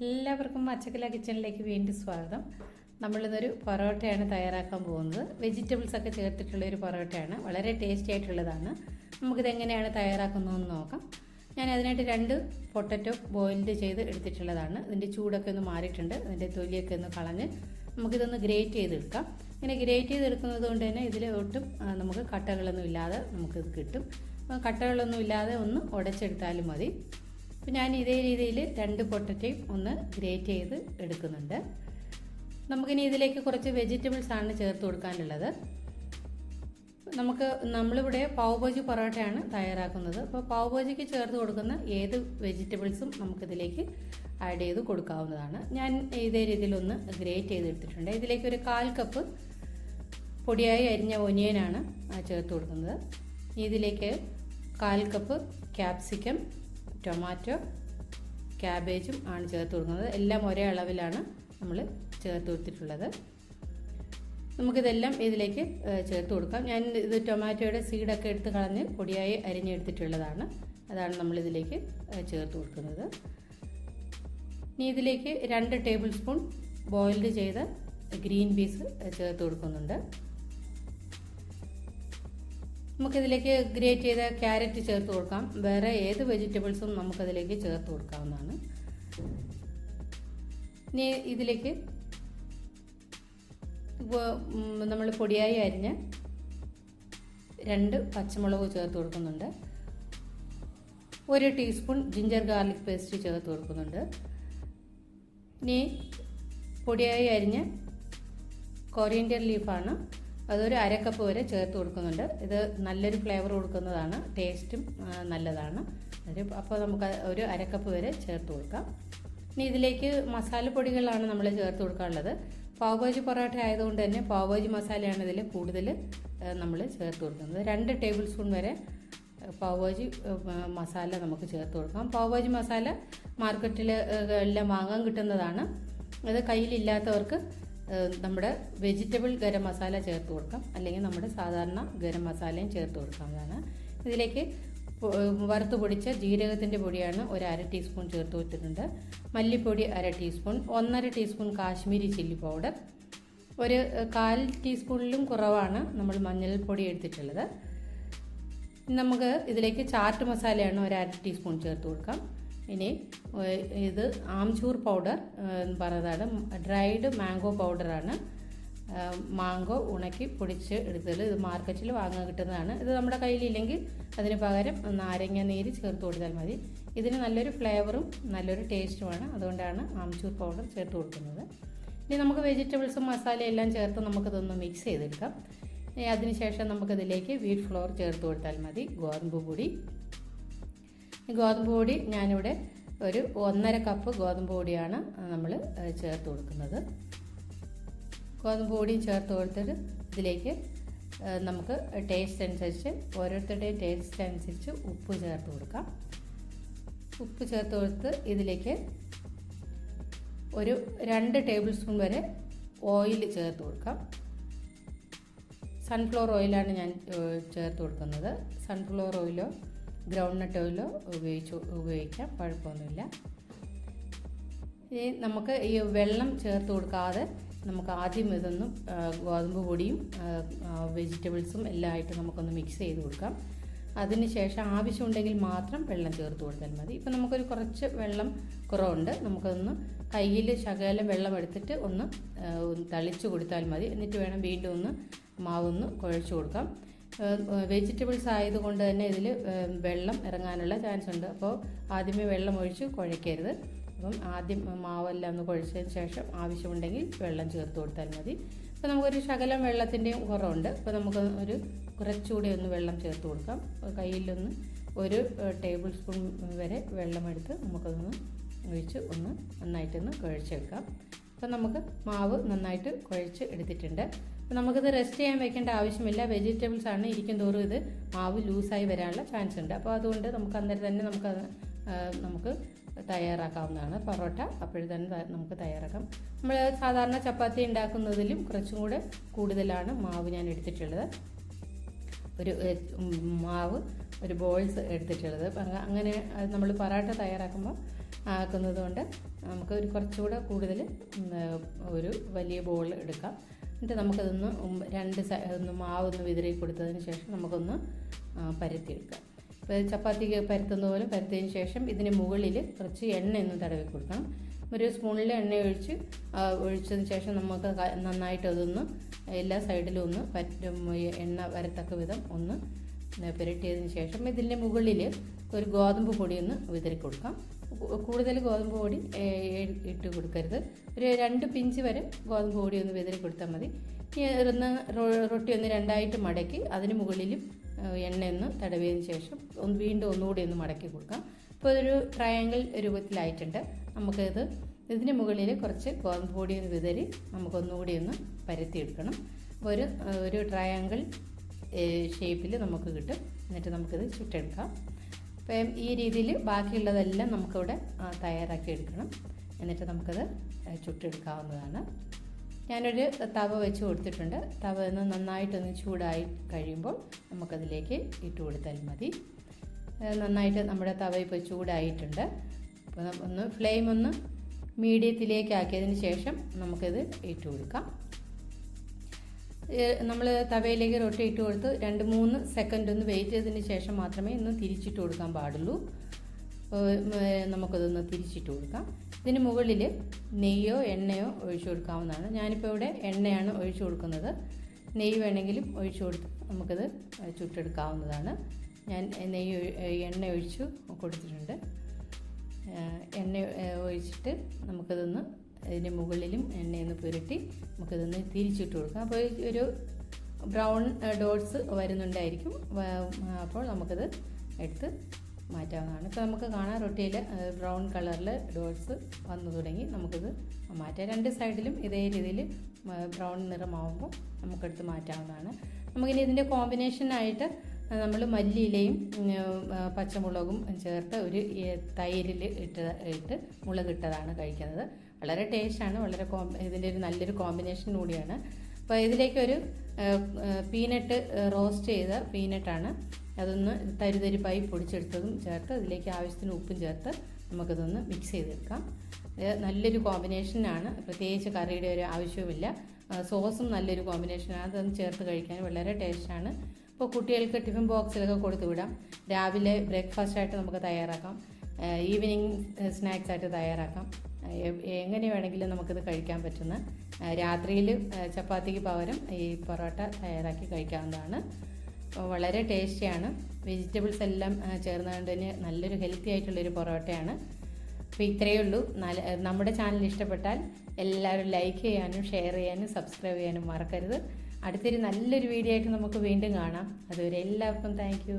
എല്ലാവർക്കും അച്ചക്കല കിച്ചണിലേക്ക് വീണ്ടും സ്വാഗതം. നമ്മളിന്നൊരു പൊറോട്ടയാണ് തയ്യാറാക്കാൻ പോകുന്നത്. വെജിറ്റബിൾസ് ഒക്കെ ചേർത്തിട്ടുള്ള ഒരു പൊറോട്ടയാണ്. വളരെ ടേസ്റ്റി ആയിട്ടുള്ളതാണ്. നമുക്കിത് എങ്ങനെയാണ് തയ്യാറാക്കുന്നതെന്ന് നോക്കാം. ഞാൻ അതിനായിട്ട് 2 പൊട്ടറ്റോ ബോയിൽഡ് ചെയ്ത് എടുത്തിട്ടുള്ളതാണ്. ഇതിൻ്റെ ചൂടൊക്കെ ഒന്ന് മാറിയിട്ടുണ്ട്. അതിൻ്റെ തൊലിയൊക്കെ ഒന്ന് കളഞ്ഞ് നമുക്കിതൊന്ന് ഗ്രേറ്റ് ചെയ്തെടുക്കാം. ഇങ്ങനെ ഗ്രേറ്റ് ചെയ്തെടുക്കുന്നത് കൊണ്ട് തന്നെ ഇതിൽ ഒട്ടും നമുക്ക് കട്ടകളൊന്നും ഇല്ലാതെ നമുക്കിത് കിട്ടും. കട്ടകളൊന്നും ഇല്ലാതെ ഒന്ന് ഉടച്ചെടുത്താലും മതി. അപ്പോൾ ഞാൻ ഇതേ രീതിയിൽ 2 പൊട്ടറ്റയും ഒന്ന് ഗ്രേറ്റ് ചെയ്ത് എടുക്കുന്നുണ്ട്. നമുക്കിനി ഇതിലേക്ക് കുറച്ച് വെജിറ്റബിൾസ് ആണ് ചേർത്ത് കൊടുക്കാനുള്ളത്. നമ്മളിവിടെ പാവ് ഭാജി പൊറോട്ടയാണ് തയ്യാറാക്കുന്നത്. അപ്പോൾ പാവ് ഭാജിക്ക് ചേർത്ത് കൊടുക്കുന്ന ഏത് വെജിറ്റബിൾസും നമുക്കിതിലേക്ക് ആഡ് ചെയ്ത് കൊടുക്കാവുന്നതാണ്. ഞാൻ ഇതേ രീതിയിലൊന്ന് ഗ്രേറ്റ് ചെയ്തെടുത്തിട്ടുണ്ട്. ഇതിലേക്ക് ഒരു 1/4 കപ്പ് പൊടിയായി അരിഞ്ഞ ഒനിയനാണ് ചേർത്ത് കൊടുക്കുന്നത്. ഇതിലേക്ക് 1/4 കപ്പ് ക്യാപ്സിക്കം, ടൊമാറ്റോ, ക്യാബേജും ആണ് ചേർത്ത് കൊടുക്കുന്നത്. എല്ലാം ഒരേ അളവിലാണ് നമ്മൾ ചേർത്ത് കൊടുത്തിട്ടുള്ളത്. നമുക്കിതെല്ലാം ഇതിലേക്ക് ചേർത്ത് കൊടുക്കാം. ഞാൻ ഇത് ടൊമാറ്റോയുടെ സീഡൊക്കെ എടുത്ത് കളഞ്ഞ് പൊടിയായി അരിഞ്ഞെടുത്തിട്ടുള്ളതാണ്. അതാണ് നമ്മളിതിലേക്ക് ചേർത്ത് കൊടുക്കുന്നത്. ഇനി ഇതിലേക്ക് 2 ടേബിൾ സ്പൂൺ ബോയിൽഡ് ചെയ്ത ഗ്രീൻ പീസ് ചേർത്ത് കൊടുക്കുന്നുണ്ട്. നമുക്കിതിലേക്ക് ഗ്രേറ്റ് ചെയ്ത ക്യാരറ്റ് ചേർത്ത് കൊടുക്കാം. വേറെ ഏത് വെജിറ്റബിൾസും നമുക്കതിലേക്ക് ചേർത്ത് കൊടുക്കാവുന്നതാണ്. ഇനി ഇതിലേക്ക് നമ്മൾ പൊടിയായി അരിഞ്ഞ 2 പച്ചമുളക് ചേർത്ത് കൊടുക്കുന്നുണ്ട്. 1 ടീസ്പൂൺ ജിഞ്ചർ ഗാർലിക് പേസ്റ്റ് ചേർത്ത് കൊടുക്കുന്നുണ്ട്. ഇനി പൊടിയായി അരിഞ്ഞ കൊറിയൻഡർ ലീഫാണ്. അതൊരു 1/2 കപ്പ് വരെ ചേർത്ത് കൊടുക്കുന്നുണ്ട്. ഇത് നല്ലൊരു ഫ്ലേവർ കൊടുക്കുന്നതാണ്, ടേസ്റ്റും നല്ലതാണ്. അപ്പോൾ നമുക്ക് ഒരു 1/2 കപ്പ് വരെ ചേർത്ത് കൊടുക്കാം. ഇനി ഇതിലേക്ക് മസാലപ്പൊടികളാണ് നമ്മൾ ചേർത്ത് കൊടുക്കാനുള്ളത്. പാവ് ഭാജി പൊറോട്ട ആയതുകൊണ്ട് തന്നെ പാവ് ഭാജി മസാലയാണ് ഇതിൽ കൂടുതൽ നമ്മൾ ചേർത്ത് കൊടുക്കുന്നത്. 2 ടേബിൾ സ്പൂൺ വരെ പാവ് ഭാജി മസാല നമുക്ക് ചേർത്ത് കൊടുക്കാം. പാവ് ഭാജി മസാല മാർക്കറ്റിൽ എല്ലാം വാങ്ങാൻ കിട്ടുന്നതാണ്. അത് കയ്യിലില്ലാത്തവർക്ക് നമ്മുടെ വെജിറ്റബിൾ ഗരം മസാല ചേർത്ത് കൊടുക്കാം, അല്ലെങ്കിൽ നമ്മുടെ സാധാരണ ഗരം മസാലയും ചേർത്ത് കൊടുക്കാവുന്നതാണ്. ഇതിലേക്ക് വറുത്ത് പൊടിച്ച ജീരകത്തിൻ്റെ പൊടിയാണ് ഒരു 1/2 ടീസ്പൂൺ ചേർത്ത് കൊടുത്തിട്ടുണ്ട്. മല്ലിപ്പൊടി 1/2 teaspoon, 1/2 teaspoon Kashmiri chilli powder, ഒരു 1/4 ടീസ്പൂണിലും കുറവാണ് നമ്മൾ മഞ്ഞൾപ്പൊടി എടുത്തിട്ടുള്ളത്. നമുക്ക് ഇതിലേക്ക് ചാറ്റ് മസാലയാണ് ഒരു 1/2 ടീസ്പൂൺ ചേർത്ത് കൊടുക്കാം. ഇനി ഇത് ആംചൂർ പൗഡർ എന്ന് പറയുന്നതാണ്. ഡ്രൈഡ് മാംഗോ പൗഡറാണ്. മാംഗോ ഉണക്കി പൊടിച്ച് എടുത്തത്. ഇത് മാർക്കറ്റിൽ വാങ്ങാൻ കിട്ടുന്നതാണ്. ഇത് നമ്മുടെ കയ്യിലില്ലെങ്കിൽ അതിന് പകരം നാരങ്ങ നീര് ചേർത്ത് കൊടുത്താൽ മതി. ഇതിന് നല്ലൊരു ഫ്ലേവറും നല്ലൊരു ടേസ്റ്റുമാണ്. അതുകൊണ്ടാണ് ആംചൂർ പൗഡർ ചേർത്ത് കൊടുക്കുന്നത്. ഇനി നമുക്ക് വെജിറ്റബിൾസും മസാലയും എല്ലാം ചേർത്ത് നമുക്കിതൊന്ന് മിക്സ് ചെയ്തെടുക്കാം. അതിനുശേഷം നമുക്കിതിലേക്ക് വീറ്റ് ഫ്ലോർ ചേർത്ത് കൊടുത്താൽ മതി. ഗോതമ്പ് പൊടി ഞാനിവിടെ ഒരു 1/2 കപ്പ് ഗോതമ്പ് പൊടിയാണ് നമ്മൾ ചേർത്ത് കൊടുക്കുന്നത്. ഗോതമ്പ് പൊടിയും ചേർത്ത് കൊടുത്തിട്ട് ഇതിലേക്ക് നമുക്ക് ടേസ്റ്റ് അനുസരിച്ച്, ഓരോരുത്തരുടെയും ടേസ്റ്റ് അനുസരിച്ച് ഉപ്പ് ചേർത്ത് കൊടുക്കാം. ഉപ്പ് ചേർത്ത് കൊടുത്ത് ഇതിലേക്ക് ഒരു 2 ടേബിൾ സ്പൂൺ വരെ ഓയിൽ ചേർത്ത് കൊടുക്കാം. സൺഫ്ലവർ ഓയിലാണ് ഞാൻ ചേർത്ത് കൊടുക്കുന്നത്. സൺഫ്ലവർ ഓയിലോ ഗ്രൗണ്ട് നട്ട് ഓയിലോ ഉപയോഗിക്കാം, കുഴപ്പമൊന്നുമില്ല. ഇനി നമുക്ക് ഈ വെള്ളം ചേർത്ത് കൊടുക്കാതെ നമുക്ക് ആദ്യം ഇതൊന്നും ഗോതമ്പ് പൊടിയും വെജിറ്റബിൾസും എല്ലാം ആയിട്ട് നമുക്കൊന്ന് മിക്സ് ചെയ്ത് കൊടുക്കാം. അതിനുശേഷം ആവശ്യമുണ്ടെങ്കിൽ മാത്രം വെള്ളം ചേർത്ത് കൊടുത്താൽ മതി. ഇപ്പം നമുക്കൊരു കുറച്ച് വെള്ളം കുറവുണ്ട്. നമുക്കൊന്ന് കയ്യിൽ ശകലം വെള്ളം എടുത്തിട്ട് ഒന്ന് തളിച്ച് കൊടുത്താൽ മതി. എന്നിട്ട് വേണം വീണ്ടും ഒന്ന് മാവൊന്ന് കുഴച്ച് കൊടുക്കാം. വെജിറ്റബിൾസ് ആയതുകൊണ്ട് തന്നെ ഇതിൽ വെള്ളം ഇറങ്ങാനുള്ള ചാൻസ് ഉണ്ട്. അപ്പോൾ ആദ്യമേ വെള്ളം ഒഴിച്ച് കുഴയ്ക്കരുത്. അപ്പം ആദ്യം മാവെല്ലാം ഒന്ന് കുഴച്ചതിന് ശേഷം ആവശ്യമുണ്ടെങ്കിൽ വെള്ളം ചേർത്ത് കൊടുത്താൽ മതി. അപ്പോൾ നമുക്കൊരു ശകലം വെള്ളത്തിൻ്റെയും കുറവുണ്ട്. അപ്പോൾ നമുക്ക് കുറച്ചുകൂടി ഒന്ന് വെള്ളം ചേർത്ത് കൊടുക്കാം. കയ്യിലൊന്ന് 1 ടേബിൾ സ്പൂൺ വരെ വെള്ളമെടുത്ത് നമുക്കൊന്ന് ഒഴിച്ച് ഒന്ന് നന്നായിട്ടൊന്ന് കുഴച്ചെടുക്കാം. അപ്പോൾ നമുക്ക് മാവ് നന്നായിട്ട് കുഴച്ച് എടുത്തിട്ടുണ്ട്. അപ്പോൾ നമുക്കിത് റെസ്റ്റ് ചെയ്യാൻ വെക്കേണ്ട ആവശ്യമില്ല. വെജിറ്റബിൾസ് ആണ്, ഇരിക്കും തോറും ഇത് മാവ് ലൂസായി വരാനുള്ള ചാൻസ് ഉണ്ട്. അപ്പോൾ അതുകൊണ്ട് നമുക്ക് അന്നേരം തന്നെ നമുക്ക് തയ്യാറാക്കാവുന്നതാണ് പൊറോട്ട. അപ്പോഴും തന്നെ നമുക്ക് തയ്യാറാക്കാം. നമ്മൾ സാധാരണ ചപ്പാത്തി ഉണ്ടാക്കുന്നതിലും കുറച്ചും കൂടെ കൂടുതലാണ് മാവ് ഞാൻ എടുത്തിട്ടുള്ളത്. ഒരു ബോൾസ് എടുത്തിട്ടുള്ളത്. അങ്ങനെ നമ്മൾ പൊറോട്ട തയ്യാറാക്കുമ്പോൾ ആക്കുന്നത് കൊണ്ട് നമുക്ക് ഒരു കുറച്ചുകൂടെ കൂടുതൽ ഒരു വലിയ ബോൾ എടുക്കാം. എന്നിട്ട് നമുക്കതൊന്ന് ഒന്ന് മാവൊന്ന് വിതറി കൊടുത്തതിന് ശേഷം നമുക്കൊന്ന് പരത്തിയെടുക്കാം. ഇപ്പോൾ ചപ്പാത്തിക്ക് പരത്തുന്ന പോലെ പരത്തിയതിന് ശേഷം ഇതിന് മുകളിൽ കുറച്ച് എണ്ണയൊന്ന് തടവി കൊടുക്കണം. ഒരു സ്പൂണിൽ എണ്ണ ഒഴിച്ചതിന് ശേഷം നമുക്ക് നന്നായിട്ട് അതൊന്ന് എല്ലാ സൈഡിലും ഒന്ന് എണ്ണ വരത്തക്ക വിധം ഒന്ന് പുരട്ടിയതിന് ശേഷം ഇതിൻ്റെ മുകളിൽ ഒരു ഗോതമ്പ് പൊടി ഒന്ന് വിതറി കൊടുക്കാം. കൂടുതൽ ഗോതമ്പ് പൊടി ഇട്ട് കൊടുക്കരുത്. ഒരു 2 പിഞ്ച് വരെ ഗോതമ്പ് പൊടി ഒന്ന് വിതറി കൊടുത്താൽ മതി. റൊട്ടി ഒന്ന് രണ്ടായിട്ട് മടക്കി അതിന് മുകളിലും എണ്ണയൊന്ന് തടവിയതിന് ശേഷം വീണ്ടും ഒന്നുകൂടി ഒന്ന് മടക്കി കൊടുക്കാം. ഇപ്പോൾ ഇതൊരു ട്രയാങ്കിൾ രൂപത്തിലായിട്ടുണ്ട്. ഇതിന് മുകളിൽ കുറച്ച് ഗോതമ്പ് പൊടി ഒന്ന് വിതറി നമുക്കൊന്നുകൂടി ഒന്ന് പരത്തിയെടുക്കണം. ഒരു ട്രയാങ്കിൾ ഷേപ്പിൽ നമുക്ക് കിട്ടും. എന്നിട്ട് നമുക്കിത് ചുട്ടെടുക്കാം. അപ്പം ഈ രീതിയിൽ ബാക്കിയുള്ളതെല്ലാം നമുക്കിവിടെ തയ്യാറാക്കി എടുക്കണം. എന്നിട്ട് നമുക്കത് ചുട്ടെടുക്കാവുന്നതാണ്. ഞാനൊരു തവ വെച്ച് കൊടുത്തിട്ടുണ്ട്. തവ ഒന്ന് നന്നായിട്ടൊന്ന് ചൂടായി കഴിയുമ്പോൾ നമുക്കതിലേക്ക് ഇട്ട് കൊടുത്താൽ മതി. നന്നായിട്ട് നമ്മുടെ തവ ഇപ്പോൾ ചൂടായിട്ടുണ്ട്. അപ്പോൾ ഫ്ലെയിം ഒന്ന് മീഡിയത്തിലേക്ക് ആക്കിയതിന് ശേഷം നമുക്കിത് ഇട്ട് കൊടുക്കാം. നമ്മൾ തവയിലേക്ക് റൊട്ടി ഇട്ട് കൊടുത്ത് 2-3 സെക്കൻഡ് ഒന്ന് വെയിറ്റ് ചെയ്തതിന് ശേഷം മാത്രമേ ഒന്ന് തിരിച്ചിട്ട് കൊടുക്കാൻ പാടുള്ളൂ. നമുക്കതൊന്ന് തിരിച്ചിട്ട് കൊടുക്കാം. ഇതിന് മുകളിൽ നെയ്യോ എണ്ണയോ ഒഴിച്ചു കൊടുക്കാവുന്നതാണ്. ഞാനിപ്പോൾ ഇവിടെ എണ്ണയാണ് ഒഴിച്ചു കൊടുക്കുന്നത്. നെയ്യ് വേണമെങ്കിലും ഒഴിച്ചു കൊടുത്ത് നമുക്കത് ചുട്ടെടുക്കാവുന്നതാണ്. ഞാൻ എണ്ണ ഒഴിച്ചു കൊടുത്തിട്ടുണ്ട്. എണ്ണ ഒഴിച്ചിട്ട് നമുക്കതൊന്ന് ഇതിന് മുകളിലും എണ്ണയൊന്ന് പുരട്ടി നമുക്കിതൊന്ന് തിരിച്ചിട്ട് കൊടുക്കാം. അപ്പോൾ ഒരു ബ്രൗൺ ഡോട്ട്സ് വരുന്നുണ്ടായിരിക്കും. അപ്പോൾ നമുക്കത് എടുത്ത് മാറ്റാവുന്നതാണ്. ഇപ്പോൾ നമുക്ക് കാണാം റൊട്ടിയിൽ ബ്രൗൺ കളറിൽ ഡോട്ട്സ് വന്നു തുടങ്ങി. നമുക്കിത് മാറ്റാം. 2 സൈഡിലും ഇതേ രീതിയിൽ ബ്രൗൺ നിറമാവുമ്പോൾ നമുക്കെടുത്ത് മാറ്റാവുന്നതാണ്. നമുക്കിനി ഇതിൻ്റെ കോമ്പിനേഷനായിട്ട് നമ്മൾ മല്ലിയിലയും പച്ചമുളകും ചേർത്ത് ഒരു തൈരിൽ ഇട്ട് മുളകിട്ടതാണ് കഴിക്കുന്നത്. വളരെ ടേസ്റ്റാണ്. ഇതിൻ്റെ ഒരു നല്ലൊരു കോമ്പിനേഷൻ കൂടിയാണ്. അപ്പോൾ ഇതിലേക്കൊരു പീനട്ട് റോസ്റ്റ് ചെയ്ത പീനട്ടാണ്. അതൊന്ന് തരിതരിപ്പായി പൊടിച്ചെടുത്തതും ചേർത്ത് അതിലേക്ക് ആവശ്യത്തിന് ഉപ്പും ചേർത്ത് നമുക്കിതൊന്ന് മിക്സ് ചെയ്തെടുക്കാം. നല്ലൊരു കോമ്പിനേഷനാണ്. പ്രത്യേകിച്ച് കറിയുടെ ഒരു ആവശ്യവുമില്ല. സോസും നല്ലൊരു കോമ്പിനേഷനാണ്. അതൊന്ന് ചേർത്ത് കഴിക്കാൻ വളരെ ടേസ്റ്റാണ്. ഇപ്പോൾ കുട്ടികൾക്ക് ടിഫിൻ ബോക്സിലൊക്കെ കൊടുത്തു വിടാം. രാവിലെ ബ്രേക്ക്ഫാസ്റ്റായിട്ട് നമുക്ക് തയ്യാറാക്കാം. ഈവനിങ് സ്നാക്സായിട്ട് തയ്യാറാക്കാം. എങ്ങനെ വേണമെങ്കിലും നമുക്കിത് കഴിക്കാൻ പറ്റുന്ന, രാത്രിയിൽ ചപ്പാത്തിക്ക് പകരം ഈ പൊറോട്ട തയ്യാറാക്കി കഴിക്കാവുന്നതാണ്. വളരെ ടേസ്റ്റിയാണ്. വെജിറ്റബിൾസ് എല്ലാം ചേർന്നുകൊണ്ട് തന്നെ നല്ലൊരു ഹെൽത്തി ആയിട്ടുള്ളൊരു പൊറോട്ടയാണ്. അപ്പോൾ ഇത്രയേ ഉള്ളൂ. നമ്മുടെ ചാനൽ ഇഷ്ടപ്പെട്ടാൽ എല്ലാവരും ലൈക്ക് ചെയ്യാനും ഷെയർ ചെയ്യാനും സബ്സ്ക്രൈബ് ചെയ്യാനും മറക്കരുത്. അടുത്തൊരു നല്ലൊരു വീഡിയോ ആയിട്ട് നമുക്ക് വീണ്ടും കാണാം. അതുവരെ എല്ലാവർക്കും താങ്ക് യു.